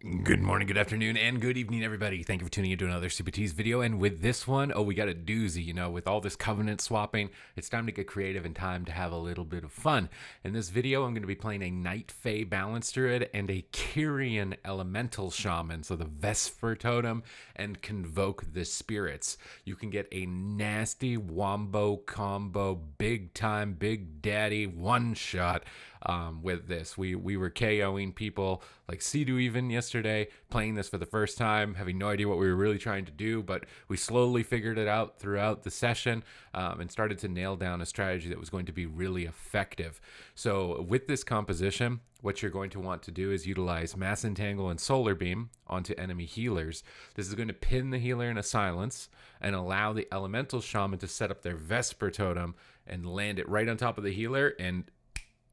Good morning, good afternoon, and good evening, everybody. Thank you for tuning into another Supatease video. And with this one, we got a doozy. With all this covenant swapping, it's time to get creative and time to have a little bit of fun. In this video, I'm going to be playing a Night Fae Balance Druid and a Kyrian Elemental Shaman, so the Vesper Totem, and Convoke the Spirits. You can get a nasty wombo combo, big time, big daddy one shot. With this, we were KOing people like Sidu even yesterday, playing this for the first time, having no idea what we were really trying to do, but we slowly figured it out throughout the session and started to nail down a strategy that was going to be really effective. So with this composition, what you're going to want to do is utilize Mass Entangle and Solar Beam onto enemy healers. This is going to pin the healer in a silence and allow the Elemental Shaman to set up their Vesper Totem and land it right on top of the healer and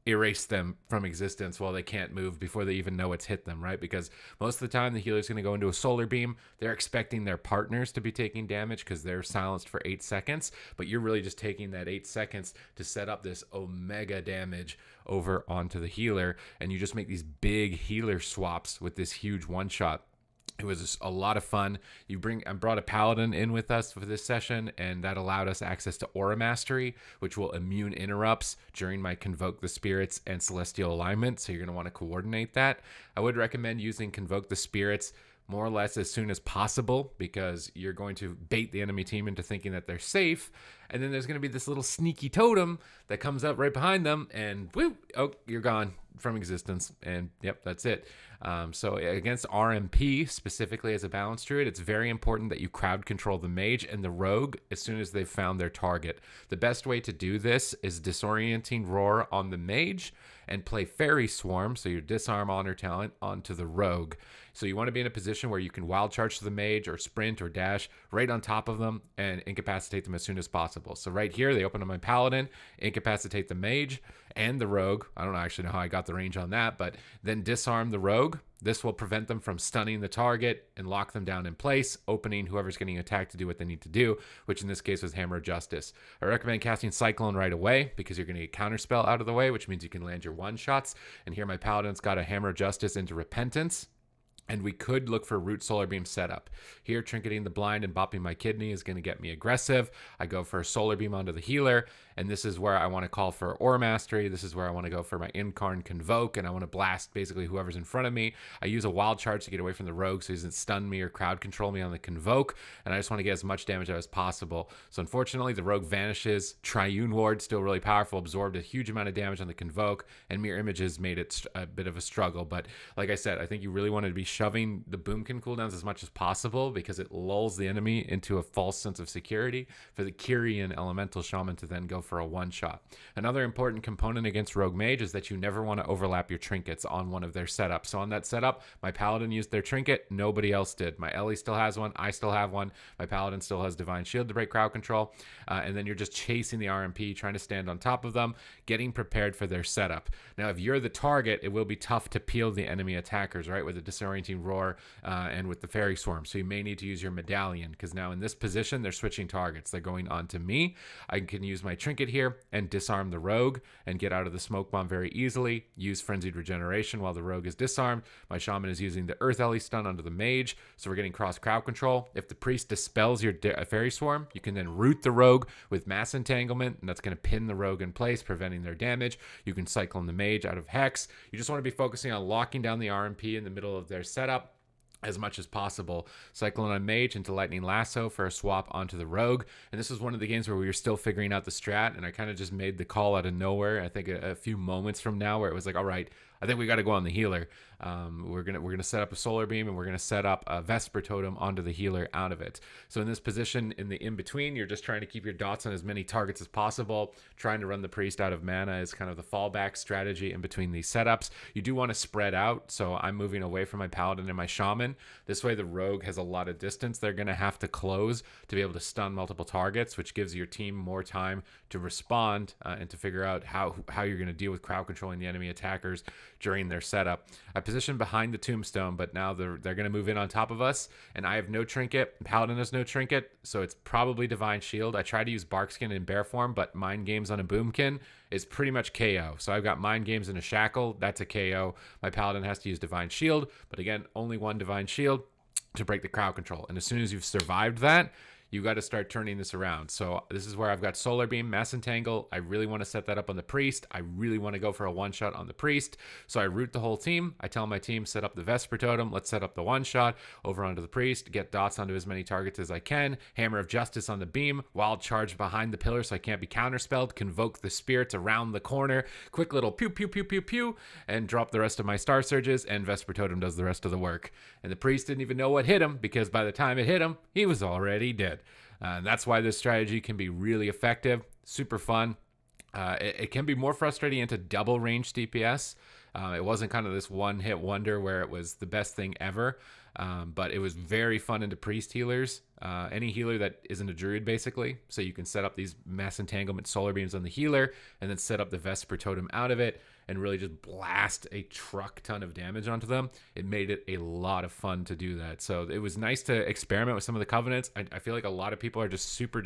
erase them from existence while they can't move before they even know it's hit them, right? Because most of the time the healer's going to go into a solar beam. They're expecting their partners to be taking damage because they're silenced for 8 seconds, but you're really just taking that 8 seconds to set up this omega damage over onto the healer, and you just make these big healer swaps with this huge one-shot. It was a lot of fun. I brought a paladin in with us for this session, and that allowed us access to Aura Mastery, which will immune interrupts during my Convoke the Spirits and Celestial Alignment, so you're going to want to coordinate that. I would recommend using Convoke the Spirits more or less as soon as possible, because you're going to bait the enemy team into thinking that they're safe, and then there's going to be this little sneaky totem that comes up right behind them, and whoo, oh, you're gone from existence, and yep, that's it. So against RMP, specifically as a balance druid, it's very important that you crowd control the mage and the rogue as soon as they've found their target. The best way to do this is Disorienting Roar on the mage and play Fairy Swarm, so your disarm honor talent, onto the rogue. So you want to be in a position where you can wild charge to the mage or sprint or dash right on top of them and incapacitate them as soon as possible. So right here, they open on my paladin, incapacitate the mage and the rogue. I don't actually know how I got the range on that, but then disarm the rogue. This will prevent them from stunning the target and lock them down in place, opening whoever's getting attacked to do what they need to do, which in this case was Hammer of Justice. I recommend casting Cyclone right away because you're going to get Counterspell out of the way, which means you can land your one-shots. And here my Paladin's got a Hammer of Justice into Repentance. And we could look for Root Solar Beam setup. Here, Trinketing the Blind and Bopping my Kidney is going to get me aggressive. I go for a Solar Beam onto the healer, and this is where I want to call for Aura Mastery. This is where I want to go for my Incarn Convoke, and I want to blast basically whoever's in front of me. I use a Wild Charge to get away from the rogue so he doesn't stun me or crowd control me on the Convoke, and I just want to get as much damage out as possible. So unfortunately, the rogue vanishes. Triune Ward, still really powerful, absorbed a huge amount of damage on the Convoke, and Mirror Images made it a bit of a struggle. But like I said, I think you really want to be shoving the Boomkin cooldowns as much as possible because it lulls the enemy into a false sense of security for the Kyrian Elemental Shaman to then go for a one-shot. Another important component against Rogue Mage is that you never want to overlap your trinkets on one of their setups. So on that setup, my Paladin used their trinket, nobody else did. My Ellie still has one, I still have one, my Paladin still has Divine Shield to break crowd control, and then you're just chasing the RMP, trying to stand on top of them, getting prepared for their setup. Now, if you're the target, it will be tough to peel the enemy attackers, right, with the Disorienting Roar and with the Fairy Swarm. So you may need to use your Medallion, because now in this position, they're switching targets. They're going on to me. I can use my trinket here and disarm the rogue and get out of the smoke bomb very easily. Use Frenzied Regeneration while the rogue is disarmed. My shaman is using the Earth Ellie stun onto the mage, so we're getting cross crowd control. If the priest dispels your Fairy Swarm, you can then root the rogue with Mass Entanglement, and that's going to pin the rogue in place, preventing their damage. You can Cyclone the mage out of Hex. You just want to be focusing on locking down the RMP in the middle of their setup as much as possible. Cyclone on Mage into Lightning Lasso for a swap onto the Rogue. And this was one of the games where we were still figuring out the strat, and I kind of just made the call out of nowhere. I think a few moments from now where it was like, all right, I think we got to go on the healer. We're gonna set up a Solar Beam, and we're gonna set up a Vesper Totem onto the healer out of it. So in this position, in the in-between, you're just trying to keep your dots on as many targets as possible. Trying to run the priest out of mana is kind of the fallback strategy in between these setups. You do want to spread out, so I'm moving away from my Paladin and my Shaman. This way the Rogue has a lot of distance. They're gonna have to close to be able to stun multiple targets, which gives your team more time to respond and to figure out how you're gonna deal with crowd controlling the enemy attackers during their setup. I positioned behind the tombstone, but now they're going to move in on top of us, and I have no trinket. Paladin has no trinket, so it's probably Divine Shield. I tried to use Barkskin in bear form, but Mind Games on a Boomkin is pretty much KO. So I've got Mind Games in a Shackle. That's a KO. My Paladin has to use Divine Shield, but again, only one Divine Shield to break the crowd control. And as soon as you've survived that, you got to start turning this around. So this is where I've got Solar Beam, Mass Entangle. I really want to set that up on the Priest. I really want to go for a one-shot on the Priest. So I root the whole team. I tell my team, set up the Vesper Totem. Let's set up the one-shot over onto the Priest, get dots onto as many targets as I can. Hammer of Justice on the beam. Wild Charge behind the pillar so I can't be counterspelled. Convoke the spirits around the corner. Quick little pew, pew, pew, pew, pew. And drop the rest of my Star Surges, and Vesper Totem does the rest of the work. And the Priest didn't even know what hit him, because by the time it hit him, he was already dead. And that's why this strategy can be really effective, super fun. It can be more frustrating into double range DPS. It wasn't kind of this one-hit wonder where it was the best thing ever, but it was very fun into priest healers. Any healer that isn't a druid, basically. So you can set up these mass entanglement solar beams on the healer and then set up the Vesper Totem out of it and really just blast a truck ton of damage onto them. It made it a lot of fun to do that. So it was nice to experiment with some of the covenants. I feel like a lot of people are just super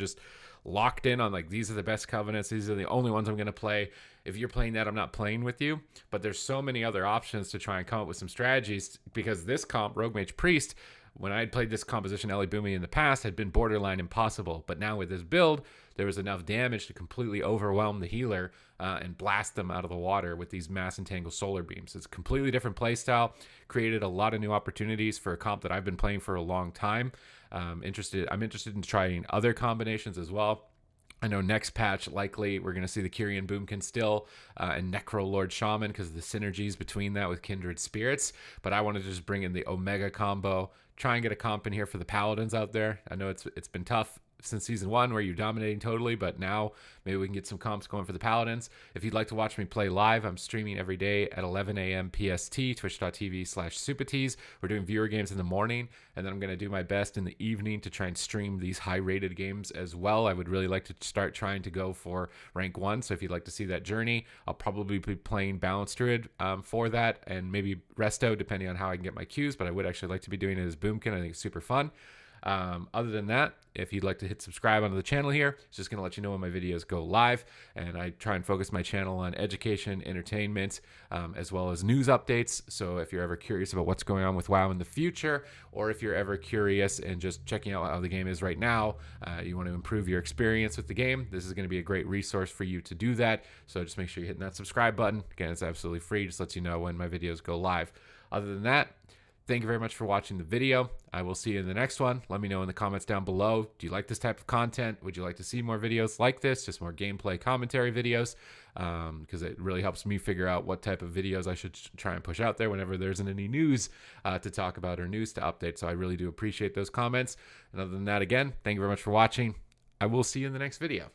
locked in on like, these are the best covenants. These are the only ones I'm going to play. If you're playing that, I'm not playing with you. But there's so many other options to try and come up with some strategies, because this comp, Rogue Mage Priest, when I had played this composition Ellie Boomy in the past, had been borderline impossible. But now with this build, there was enough damage to completely overwhelm the healer and blast them out of the water with these mass entangle solar beams. It's a completely different playstyle, created a lot of new opportunities for a comp that I've been playing for a long time. I'm interested in trying other combinations as well. I know next patch, likely, we're going to see the Kyrian Boomkin still and Necro Lord Shaman, because of the synergies between that with Kindred Spirits. But I want to just bring in the Omega combo, try and get a comp in here for the Paladins out there. I know it's been tough since season 1 where you're dominating totally, but now maybe we can get some comps going for the Paladins. If you'd like to watch me play live, I'm streaming every day at 11 a.m. PST, twitch.tv/Supatease. We're doing viewer games in the morning, and then I'm going to do my best in the evening to try and stream these high-rated games as well. I would really like to start trying to go for rank 1, so if you'd like to see that journey, I'll probably be playing Balanced Druid for that, and maybe Resto, depending on how I can get my queues, but I would actually like to be doing it as Boomkin. I think it's super fun. Other than that, if you'd like to hit subscribe onto the channel here, it's just going to let you know when my videos go live. And I try and focus my channel on education, entertainment, as well as news updates. So if you're ever curious about what's going on with WoW in the future, or if you're ever curious and just checking out how the game is right now, you want to improve your experience with the game, this is going to be a great resource for you to do that. So just make sure you're hitting that subscribe button. Again, it's absolutely free. Just lets you know when my videos go live. Other than that, thank you very much for watching the video. I will see you in the next one. Let me know in the comments down below. Do you like this type of content? Would you like to see more videos like this? Just more gameplay commentary videos? Because it really helps me figure out what type of videos I should try and push out there whenever there isn't any news to talk about or news to update. So I really do appreciate those comments. And other than that, again, thank you very much for watching. I will see you in the next video.